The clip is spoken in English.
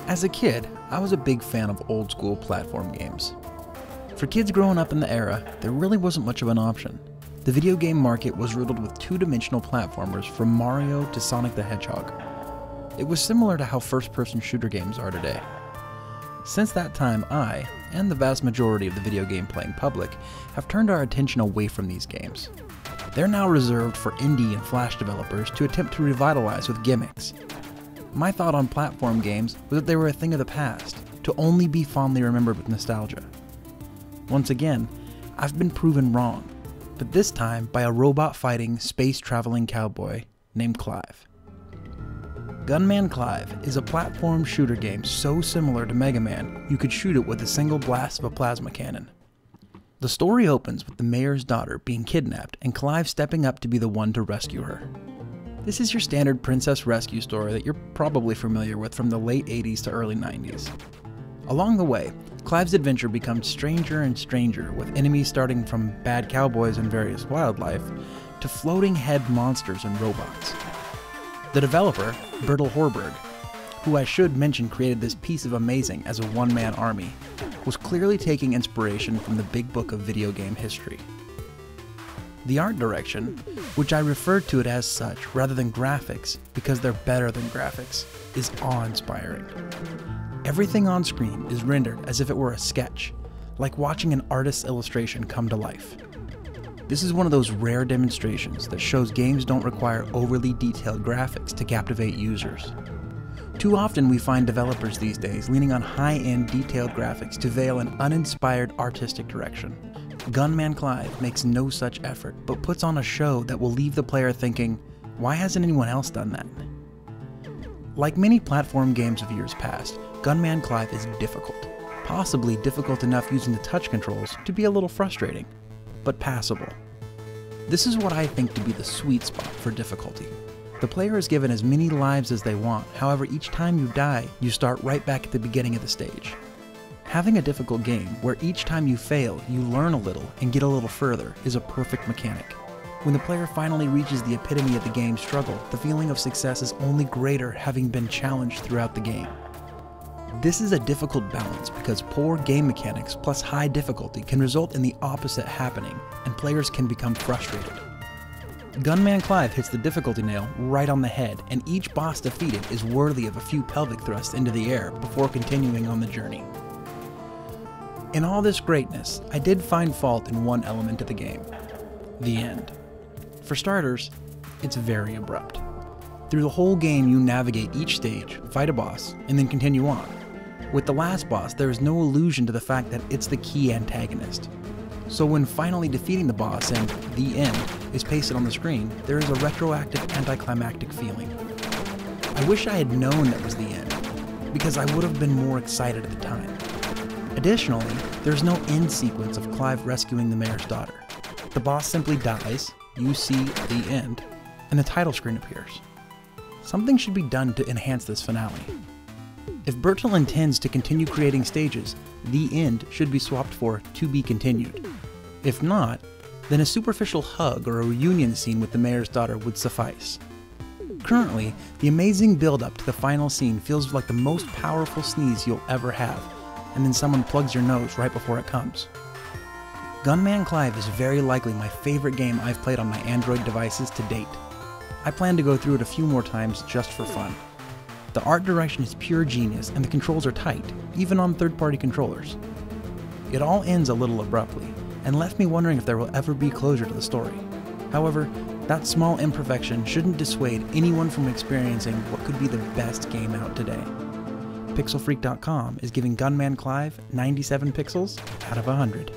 As a kid, I was a big fan of old school platform games. For kids growing up in the era, there really wasn't much of an option. The video game market was riddled with two-dimensional platformers from Mario to Sonic the Hedgehog. It was similar to how first-person shooter games are today. Since that time, I, and the vast majority of the video game playing public, have turned our attention away from these games. They're now reserved for indie and flash developers to attempt to revitalize with gimmicks. My thought on platform games was that they were a thing of the past, to only be fondly remembered with nostalgia. Once again, I've been proven wrong, but this time by a robot-fighting, space-traveling cowboy named Clive. Gunman Clive is a platform shooter game so similar to Megaman, you could shoot it with a single blast of a plasma cannon. The story opens with the mayor's daughter being kidnapped and Clive stepping up to be the one to rescue her. This is your standard princess rescue story that you're probably familiar with from the late 80s to early 90s. Along the way, Clive's adventure becomes stranger and stranger, with enemies starting from bad cowboys and various wildlife, to floating head monsters and robots. The developer, Bertel Horberg, who I should mention created this piece of amazing as a one-man army, was clearly taking inspiration from the big book of video game history. The art direction, which I refer to it as such rather than graphics because they're better than graphics, is awe-inspiring. Everything on screen is rendered as if it were a sketch, like watching an artist's illustration come to life. This is one of those rare demonstrations that shows games don't require overly detailed graphics to captivate users. Too often we find developers these days leaning on high-end detailed graphics to veil an uninspired artistic direction. Gunman Clive makes no such effort, but puts on a show that will leave the player thinking, why hasn't anyone else done that? Like many platform games of years past, Gunman Clive is difficult. Possibly difficult enough using the touch controls to be a little frustrating, but passable. This is what I think to be the sweet spot for difficulty. The player is given as many lives as they want, however each time you die, you start right back at the beginning of the stage. Having a difficult game where each time you fail, you learn a little and get a little further is a perfect mechanic. When the player finally reaches the epitome of the game's struggle, the feeling of success is only greater having been challenged throughout the game. This is a difficult balance because poor game mechanics plus high difficulty can result in the opposite happening, and players can become frustrated. Gunman Clive hits the difficulty nail right on the head, and each boss defeated is worthy of a few pelvic thrusts into the air before continuing on the journey. In all this greatness, I did find fault in one element of the game: the end. For starters, it's very abrupt. Through the whole game you navigate each stage, fight a boss, and then continue on. With the last boss, there is no allusion to the fact that it's the key antagonist. So when finally defeating the boss and the end is pasted on the screen, there is a retroactive anticlimactic feeling. I wish I had known that was the end, because I would have been more excited at the time. Additionally, there's no end sequence of Clive rescuing the mayor's daughter. The boss simply dies, you see the end, and the title screen appears. Something should be done to enhance this finale. If Bertel intends to continue creating stages, the end should be swapped for to be continued. If not, then a superficial hug or a reunion scene with the mayor's daughter would suffice. Currently, the amazing build-up to the final scene feels like the most powerful sneeze you'll ever have, and then someone plugs your nose right before it comes. Gunman Clive is very likely my favorite game I've played on my Android devices to date. I plan to go through it a few more times just for fun. The art direction is pure genius and the controls are tight, even on third-party controllers. It all ends a little abruptly, and left me wondering if there will ever be closure to the story. However, that small imperfection shouldn't dissuade anyone from experiencing what could be the best game out today. PixelFreak.com is giving Gunman Clive 97 pixels out of 100.